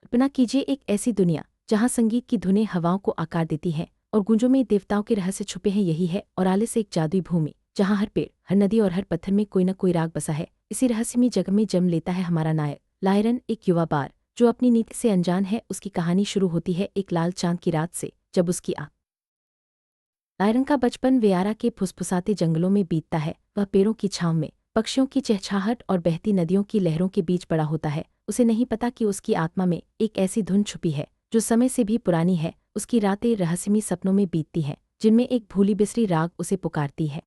कल्पना कीजिए एक ऐसी दुनिया जहां संगीत की धुनें हवाओं को आकार देती हैं और गूंजों में देवताओं के रहस्य छुपे हैं। यही है ओरालिस, एक जादुई भूमि जहां हर पेड़, हर नदी और हर पत्थर में कोई न कोई राग बसा है। इसी रहस्यमयी जगह में जन्म लेता है हमारा नायक लायरन, एक युवा बार जो अपनी नीति से अनजान है। उसकी कहानी शुरू होती है एक लाल चांद की रात से, जब उसकी लायरन का बचपन वेयारा के फुसफुसाते जंगलों में बीतता है। वह पेड़ों की छांव में, पक्षियों की चहचहाहट और बहती नदियों की लहरों के बीच बड़ा होता है। उसे नहीं पता कि उसकी आत्मा में एक ऐसी धुन छुपी है जो समय से भी पुरानी है। उसकी रातें रहस्यमयी सपनों में बीतती हैं, जिनमें एक भूली बिसरी राग उसे पुकारती है।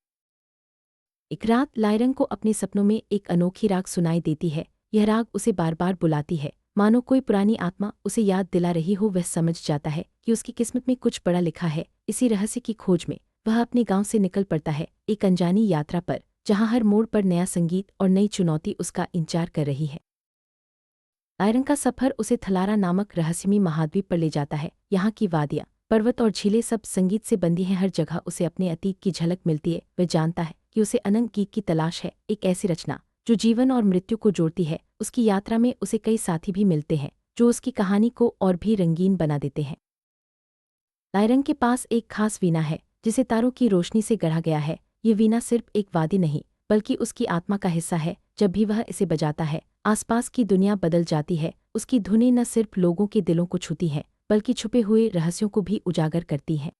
एक रात लायरन को अपने सपनों में एक अनोखी राग सुनाई देती है। यह राग उसे बार बार बुलाती है, मानो कोई पुरानी आत्मा उसे याद दिला रही हो। वह समझ जाता है कि उसकी किस्मत में कुछ बड़ा लिखा है। इसी रहस्य की खोज में वह अपने गांव से निकल पड़ता है, एक अनजानी यात्रा पर, जहां हर मोड़ पर नया संगीत और नई चुनौती उसका इंतजार कर रही है। लायरन का सफर उसे थलारा नामक रहस्यमयी महाद्वीप पर ले जाता है। यहाँ की वादियाँ, पर्वत और झीलें सब संगीत से बंधी हैं। हर जगह उसे अपने अतीत की झलक मिलती है। वह जानता है कि उसे अनंत गीत की तलाश है, एक ऐसी रचना जो जीवन और मृत्यु को जोड़ती है। उसकी यात्रा में उसे कई साथी भी मिलते हैं जो उसकी कहानी को और भी रंगीन बना देते हैं। लायरन के पास एक खास वीणा है जिसे तारों की रोशनी से गढ़ा गया है। ये वीणा सिर्फ एक वाद्य नहीं, बल्कि उसकी आत्मा का हिस्सा है। जब भी वह इसे बजाता है, आसपास की दुनिया बदल जाती है। उसकी धुनें न सिर्फ लोगों के दिलों को छूती हैं, बल्कि छुपे हुए रहस्यों को भी उजागर करती हैं।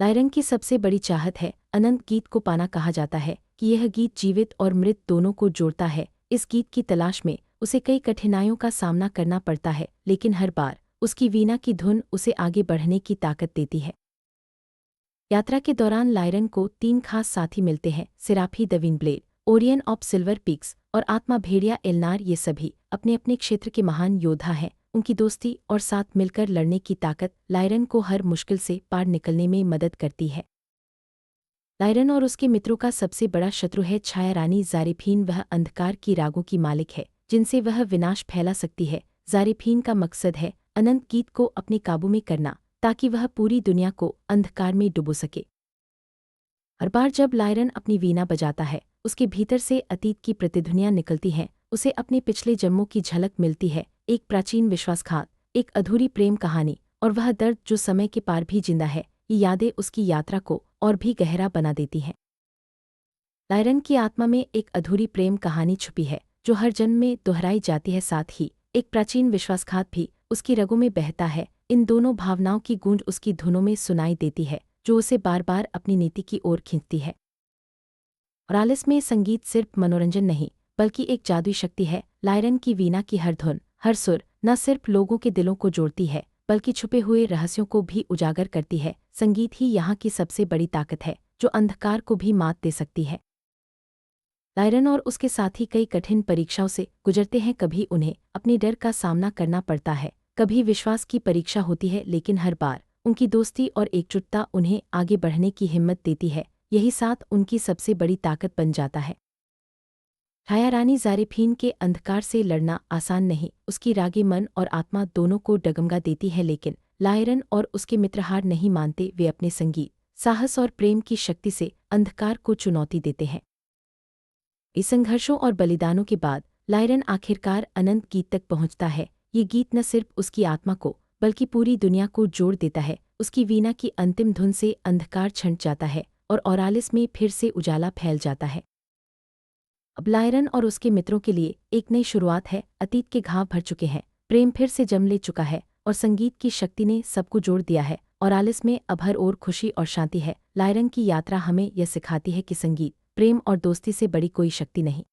लायरन की सबसे बड़ी चाहत है अनंत गीत को पाना। कहा जाता है कि यह गीत जीवित और मृत दोनों को जोड़ता है। इस गीत की तलाश में उसे कई कठिनाइयों का सामना करना पड़ता है, लेकिन हर बार उसकी वीणा की धुन उसे आगे बढ़ने की ताकत देती है। यात्रा के दौरान लायरन को 3 खास साथी मिलते हैं, Seraphi the windblade, Orion of silver peaks और आत्मा भेड़िया एलनार। ये सभी अपने अपने क्षेत्र के महान योद्धा हैं। उनकी दोस्ती और साथ मिलकर लड़ने की ताकत लायरन को हर मुश्किल से पार निकलने में मदद करती है। लायरन और उसके मित्रों का सबसे बड़ा शत्रु है छाया रानी ज़ारेफीन। वह अंधकार की रागों की मालिक है जिनसे वह विनाश फैला सकती है। ज़ारेफीन का मकसद है अनंत गीत को अपने काबू में करना, ताकि वह पूरी दुनिया को अंधकार में डुबो सके। हर बार जब लायरन अपनी वीणा बजाता है, उसके भीतर से अतीत की प्रतिध्वनियां निकलती हैं। उसे अपने पिछले जन्मों की झलक मिलती है, एक प्राचीन विश्वासघात, एक अधूरी प्रेम कहानी और वह दर्द जो समय के पार भी जिंदा है। ये यादें उसकी यात्रा को और भी गहरा बना देती हैं। लायरन की आत्मा में एक अधूरी प्रेम कहानी छुपी है जो हर जन्म में दोहराई जाती है। साथ ही एक प्राचीन विश्वासघात भी उसकी रगों में बहता है। इन दोनों भावनाओं की गूंज उसकी धुनों में सुनाई देती है, जो उसे बार बार अपनी नीति की ओर खींचती है। ओरालिस में संगीत सिर्फ मनोरंजन नहीं, बल्कि एक जादुई शक्ति है। लायरन की वीणा की हर धुन, हर सुर न सिर्फ लोगों के दिलों को जोड़ती है, बल्कि छुपे हुए रहस्यों को भी उजागर करती है। संगीत ही यहाँ की सबसे बड़ी ताकत है, जो अंधकार को भी मात दे सकती है। लायरन और उसके साथी कई कठिन परीक्षाओं से गुजरते हैं। कभी उन्हें अपने डर का सामना करना पड़ता है, कभी विश्वास की परीक्षा होती है, लेकिन हर बार उनकी दोस्ती और एकजुटता उन्हें आगे बढ़ने की हिम्मत देती है। यही साथ उनकी सबसे बड़ी ताकत बन जाता है। छाया रानी ज़ारेफीन के अंधकार से लड़ना आसान नहीं। उसकी रागे मन और आत्मा दोनों को डगमगा देती है, लेकिन लायरन और उसके मित्र हार नहीं मानते। वे अपने संगीत, साहस और प्रेम की शक्ति से अंधकार को चुनौती देते हैं। इस संघर्षों और बलिदानों के बाद लायरन आखिरकार अनंत गीत तक पहुंचता है। ये गीत न सिर्फ उसकी आत्मा को, बल्कि पूरी दुनिया को जोड़ देता है। उसकी वीणा की अंतिम धुन से अंधकार छंट जाता है और ओरालिस में फिर से उजाला फैल जाता है। अब लायरन और उसके मित्रों के लिए एक नई शुरुआत है। अतीत के घाव भर चुके हैं, प्रेम फिर से जन्म ले चुका है और संगीत की शक्ति ने सबको जोड़ दिया है। ओरालिस में अब हर ओर खुशी और शांति है। लायरन की यात्रा हमें यह सिखाती है कि संगीत, प्रेम और दोस्ती से बड़ी कोई शक्ति नहीं।